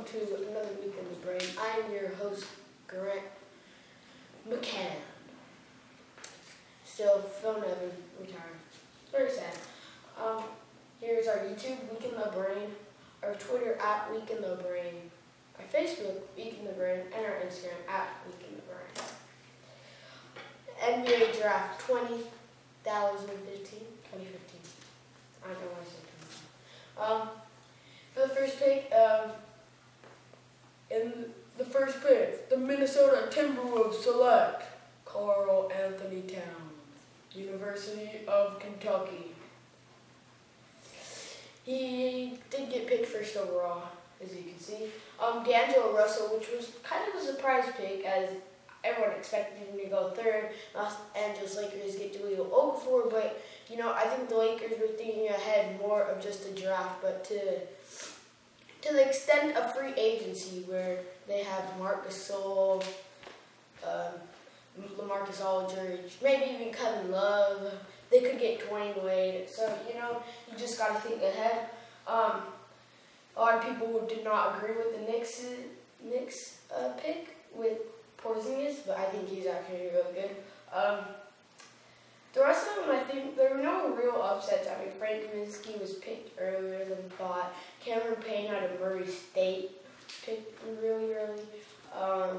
to another week in the brain. I am your host, Grant McCann. Still, Phil Nevin, retired. Very sad. Here's our YouTube, Week in the Brain, our Twitter, @Week in the Brain, our Facebook, Week in the Brain, and our Instagram, @Week in the Brain. NBA Draft 2015. I don't know why I said 20. For the first pick, in the first pick, the Minnesota Timberwolves select Karl Anthony Towns, University of Kentucky. He did get picked first overall, as you can see. D'Angelo Russell, which was kind of a surprise pick, as everyone expected him to go third. Los Angeles Lakers get Jahlil Okafor, but I think the Lakers were thinking ahead more of just a draft, but to the extent of free agency, where they have Marc Gasol, LaMarcus Aldridge, maybe even Kevin Love. They could get Dwayne Wade. So, you just got to think ahead. A lot of people did not agree with the Knicks pick with Porzingis, but I think he's actually really good. The rest of them, I think, there were no real upsets. I mean, Frank Kaminsky was picked earlier than thought. Cameron Payne out of Murray State picked really early. I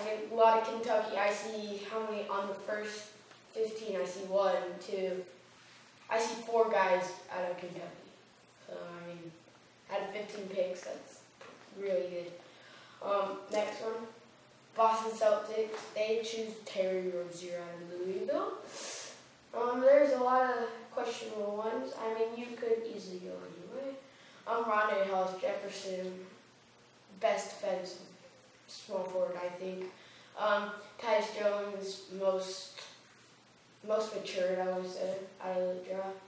mean, a lot of Kentucky. I see how many on the first 15. I see 1, 2. I see 4 guys out of Kentucky. So, I mean, out of 15 picks, that's really good. Next one, Boston Celtics. They choose Terry Rozier out of Louisville. There's a lot of questionable ones. I mean, you could easily go anyway. Rondae Hollis Jefferson, best defensive small forward, I think. Tyus Jones, most matured, I would say, out of the draft.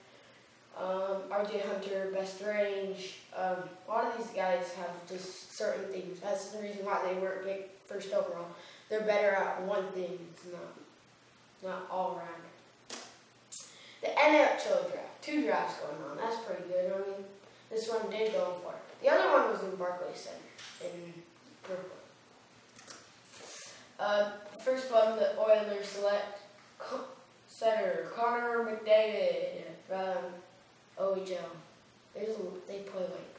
RJ Hunter, best range. A lot of these guys have just certain things. That's the reason why they weren't picked first overall. They're better at one thing. It's not all around. The NHL Draft. 2 drafts going on. That's pretty good. I mean, this one did go for it. The other one was in Barclays Center in Brooklyn. The first one, the Oilers select center Connor McDavid from OHL. They play like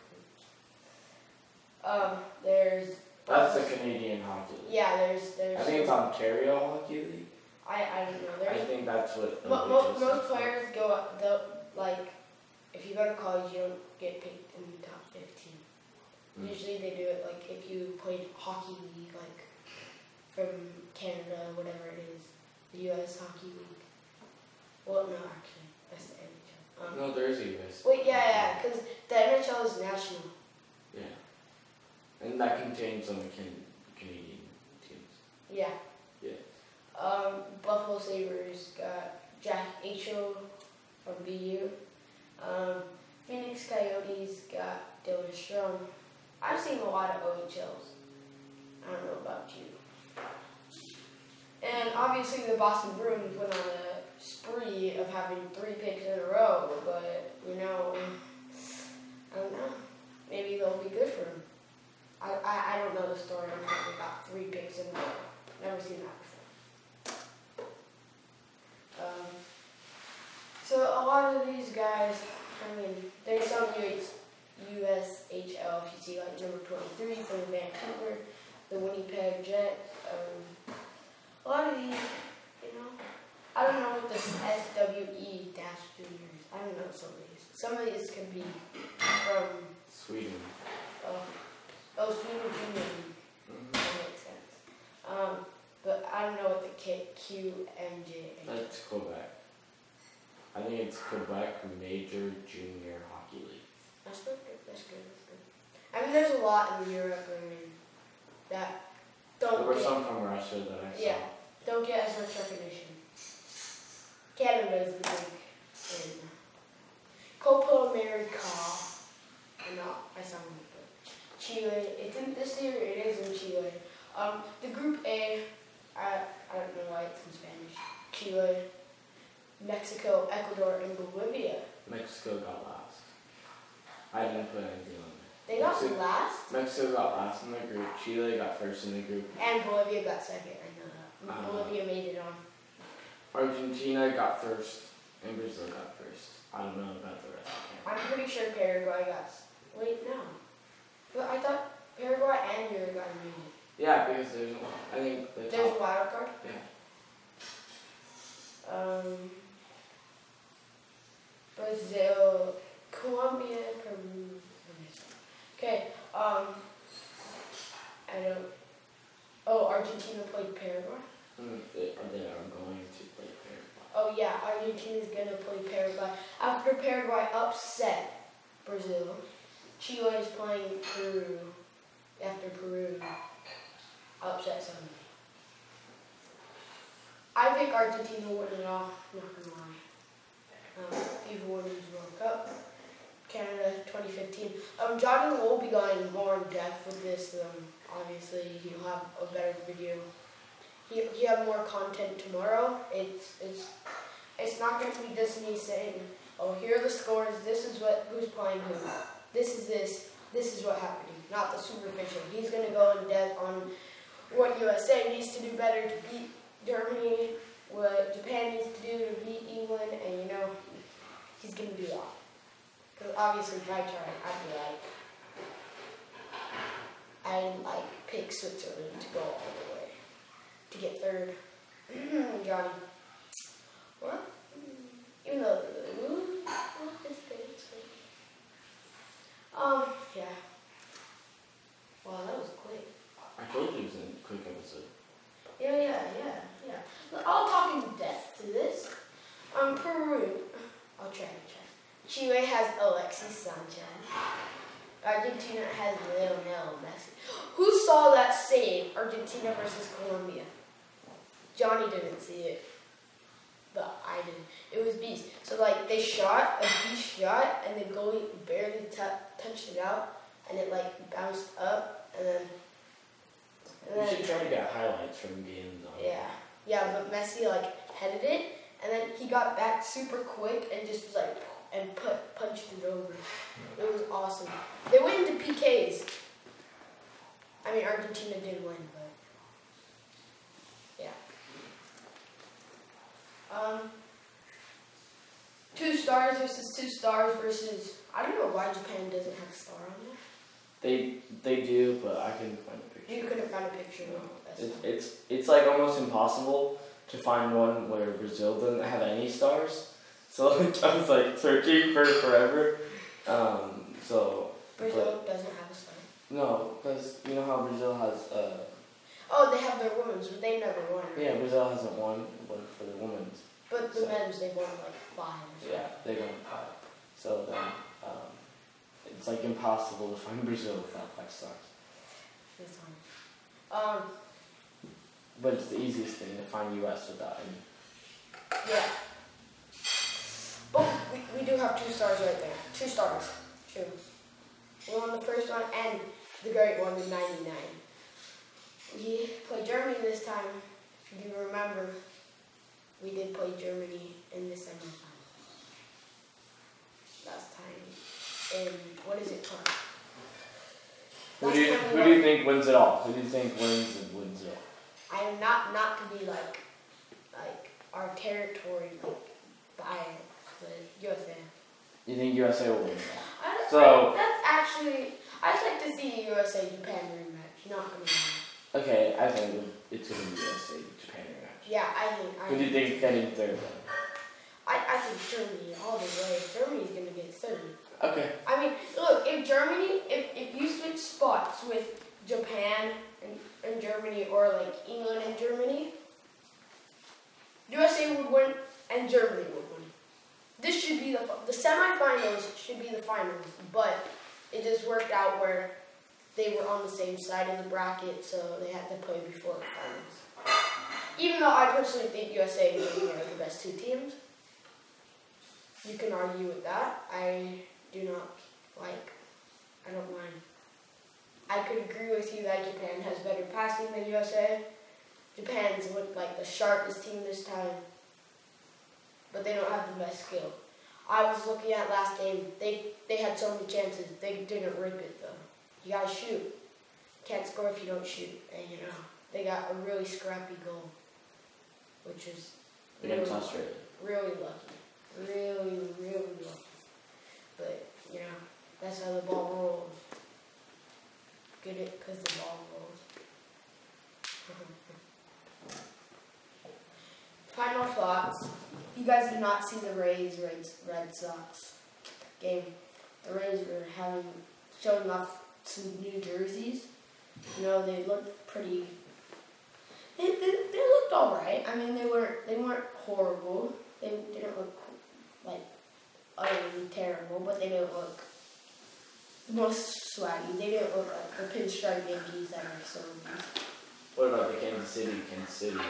there's. That's the Canadian Hockey League. Yeah, there's. I think it's Ontario Hockey League. I don't know. I think that's what. Most players go up. If you go to college, you don't get picked in the top 15. Usually they do it like if you played hockey league, like from Canada, whatever it is, the U.S. Hockey League. Well, no, actually, that's the NHL. No, there's a U.S. Wait, yeah, because the NHL is national. Yeah, and that contains some Canadian teams. Yeah. Yeah. Buffalo Sabres got Jack Eichel from BU. Phoenix Coyotes got Dylan Strome. I've seen a lot of OHLs. I don't know about you. And obviously the Boston Bruins went on a spree of having 3 picks in a row, but I don't know. Maybe they'll be good for them. I don't know the story on how they got 3 picks in a row. Never seen that before. So a lot of these guys, I mean, there's some USHL, if you see like number 23 from Vancouver, the Winnipeg Jets. A lot of these, I don't know what the SWE juniors. I don't know some of these. Some of these can be from Sweden. Sweden Junior League. That makes sense. But I don't know what the QMJ is. That's Quebec. I think it's Quebec Major Junior Hockey League. That's good. That's good. I mean, there's a lot in Europe. That don't. There were some from Russia that I saw. Yeah, don't get as much recognition. Canada is the big in Copa America. No, I sound like that. Chile. It's in this year. It is in Chile. The Group A. I don't know why it's in Spanish. Chile, Mexico, Ecuador, and Bolivia. Mexico got last. I didn't put anything on there. They got last. Mexico got last in the group. Chile got first in the group. And Bolivia got second. I know that. Bolivia made it on. Argentina got first, and Brazil got first. I don't know about the rest. I'm pretty sure Paraguay got. Wait, no. But I thought Paraguay and Uruguay made it. Yeah, because there's one. I think there's a wild card. Yeah. Brazil, Colombia, Peru. Okay. I don't. Oh, Argentina played Paraguay. They are going to play Paraguay. Oh yeah, Argentina's gonna play Paraguay after Paraguay upset Brazil. Chile is playing Peru after Peru upset somebody. I think Argentina won it all. Not gonna lie. FIFA Women's World Cup, Canada 2015. Johnny will be going more in depth with this. Obviously, he'll have a better video. He'll have more content tomorrow. It's not going to be just me saying, oh, here are the scores. This is who's playing who. This is what happened. Not the superficial. He's going to go in depth on what USA needs to do better to beat Germany, what Japan needs to do to beat England, and he's going to do that. Because obviously, if I try, I'd pick Switzerland to go all the way to get third. Johnny. What? Even though it's good. Yeah. Wow, that was quick. I told you it was a quick episode. Yeah. I'll talk in depth to this. Peru. I'll try. Chile has Alexis Sanchez. Argentina has Lionel Messi. Who saw that save, Argentina versus Colombia? Johnny didn't see it, but I did. It was beast. So they shot a beast shot, and the goalie barely touched it out, and it bounced up, and then. We should try to get highlights from games on. Yeah, but Messi headed it, and then he got back super quick and just was punched it over. It was awesome. They went into PKs. I mean, Argentina did win, but yeah. 2 stars versus 2 stars versus. I don't know why Japan doesn't have a star on there. They do, but I couldn't find a picture. You couldn't find a picture. It's almost impossible to find one where Brazil doesn't have any stars. So I was searching for forever. Brazil doesn't have a star. No, because you know how Brazil has. Oh, they have their women's, but they never won. Yeah, Brazil hasn't won one for the women's. But the men's, they won 5. Yeah, they won 5. So then it's impossible to find Brazil without 5 stars. It's hard. But it's the easiest thing to find US without any. Yeah. Oh, we do have 2 stars right there. 2 stars. 2. We won the first one and the great one in 99. We played Germany this time. If you do remember, we did play Germany in the semifinal. Last time. In, what is it called? Who do you think wins it all? Who do you think wins it all? I am not to be our territory by the USA. You think USA will win? That's actually, I'd like to see USA Japan rematch. Not gonna lie. Okay, I think it's gonna be USA Japan rematch. Yeah, I think. Who do you think getting third then? I think Germany all the way. Germany's gonna get third. Okay. I mean, look, if you switch spots with Japan and Germany, or England and Germany, USA would win and Germany would win. This should be the semifinals should be the finals, but it just worked out where they were on the same side of the bracket, so they had to play before the finals. Even though I personally think USA and Germany are the best 2 teams, you can argue with that. I do not I don't mind. I could agree with you that Japan has better passing than USA. Japan's the sharpest team this time, but they don't have the best skill. I was looking at last game. They had so many chances. They didn't rip it though. You gotta shoot. Can't score if you don't shoot. And they got a really scrappy goal, which is Against Australia. really lucky. Really, really lucky. But that's how the ball rolls. Get it? Because the ball rolls. Final thoughts. You guys did not see the Red Sox game. The Rays were showing off some new jerseys. They looked pretty. They looked all right. I mean, they weren't horrible. They didn't look like utterly terrible, but they didn't look the most swaggy. They didn't look like the pinstripe Yankees that are so nice. What about the Kansas City game?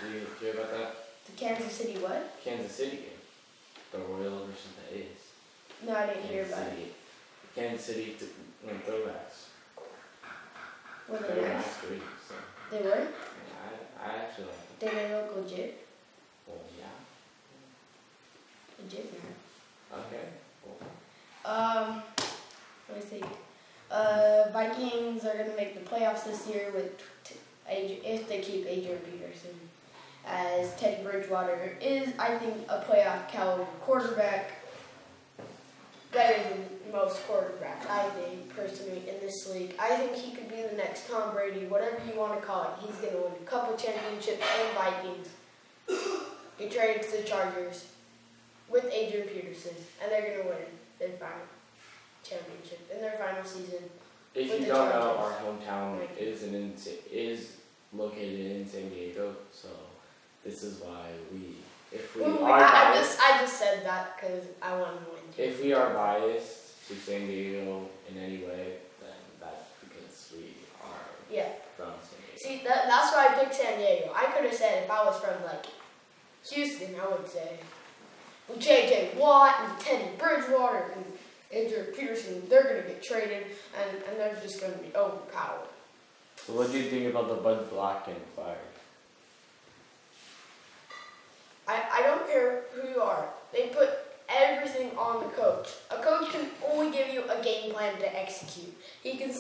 Did you hear about that? The Kansas City what? Kansas City game. The Royals versus the A's. No, I didn't hear about it. Kansas City throwbacks. Were They they were nice? nice too, so. They were? Yeah, I actually like Did they look legit? Well, yeah. Legit, man. Okay. Cool. Let me think. Vikings are gonna make the playoffs this year if they keep Adrian Peterson, as Teddy Bridgewater is, I think, a playoff caliber quarterback. Better than most quarterbacks, I think, personally, in this league. I think he could be the next Tom Brady, whatever you want to call it. He's going to win a couple championships and Vikings. He traded to the Chargers with Adrian Peterson, and they're going to win their final championship in their final season. If you don't know, our hometown is located in San Diego, so this is why I just said that because I wanted to win. If we are biased to San Diego in any way, then that's because we are from San Diego. See, that's why I picked San Diego. I could have said if I was from Houston, I would say with J.J. Watt and Teddy Bridgewater and Adrian Peterson, they're going to get traded and they're just going to be overpowered. So what do you think about the Bud Black getting fired? I don't care who you are. They put everything on the coach. A coach can only give you a game plan to execute. He can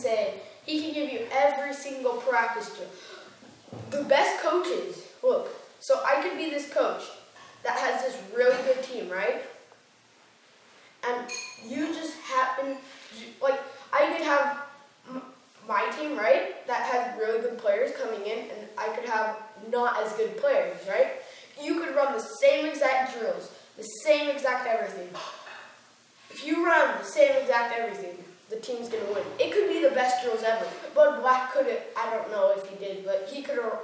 give you every single practice drill. The best coaches, look, so I could be this coach that has this really good team, right? And you just happen, I could have my team, right, that has really good players coming in, and I could have not as good players, right? You could run the same exact drills, the same exact everything. If you run the same exact everything, the team's going to win. It could be the best drills ever. Bud Black could have, I don't know if he did, but he could have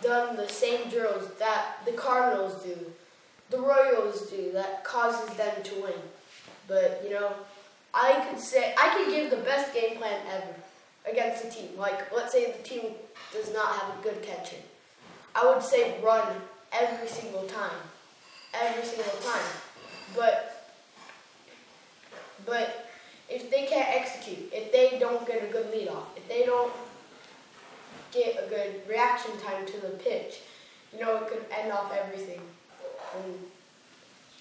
done the same drills that the Cardinals do, the Royals do, that causes them to win. But, I could give the best game plan ever against a team. Let's say the team does not have a good catcher. I would say run every single time. Every single time. But if they can't execute, if they don't get a good leadoff, if they don't get a good reaction time to the pitch, it could end off everything. And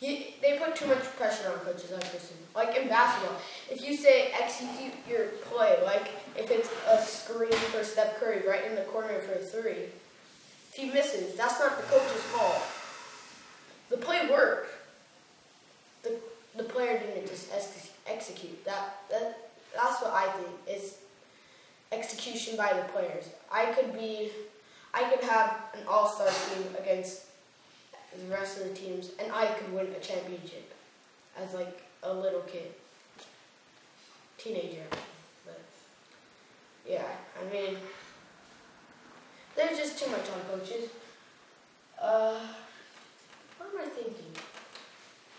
they put too much pressure on coaches like this. Like in basketball, if you say execute your play, if it's a screen for Steph Curry right in the corner for a three, if he misses, that's not the coach's fault. The play worked. The player didn't just execute. That's what I think is execution by the players. I could have an all-star team against the rest of the teams, and I could win a championship as a little kid, teenager. But yeah, there's just too much on coaches. What am I thinking?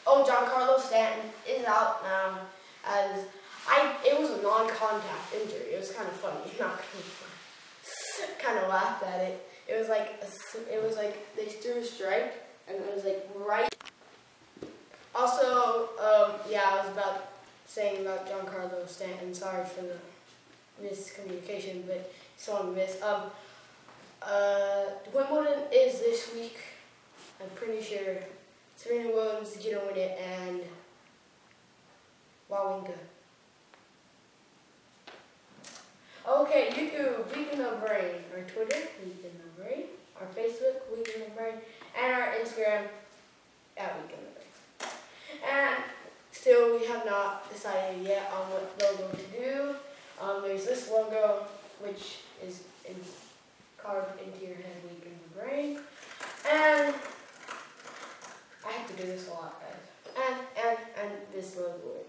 Oh, Giancarlo Stanton is out now it was a non-contact injury. It was kind of funny. Not kind of laughed at it. It was like they threw a strike and it was right. Also, I was saying about Giancarlo Stanton. Sorry for the miscommunication, but someone missed. Wimbledon is this week. I'm pretty sure Serena Williams is gonna win it, and Wawinka. Okay, YouTube, Week in the Brain. Our Twitter, Week in the Brain. Our Facebook, Week in the Brain. And our Instagram, @Week in the Brain. And still, we have not decided yet on what logo to do. There's this logo, which is carved into your head, Week in the Brain. And I have to do this a lot, guys. And this logo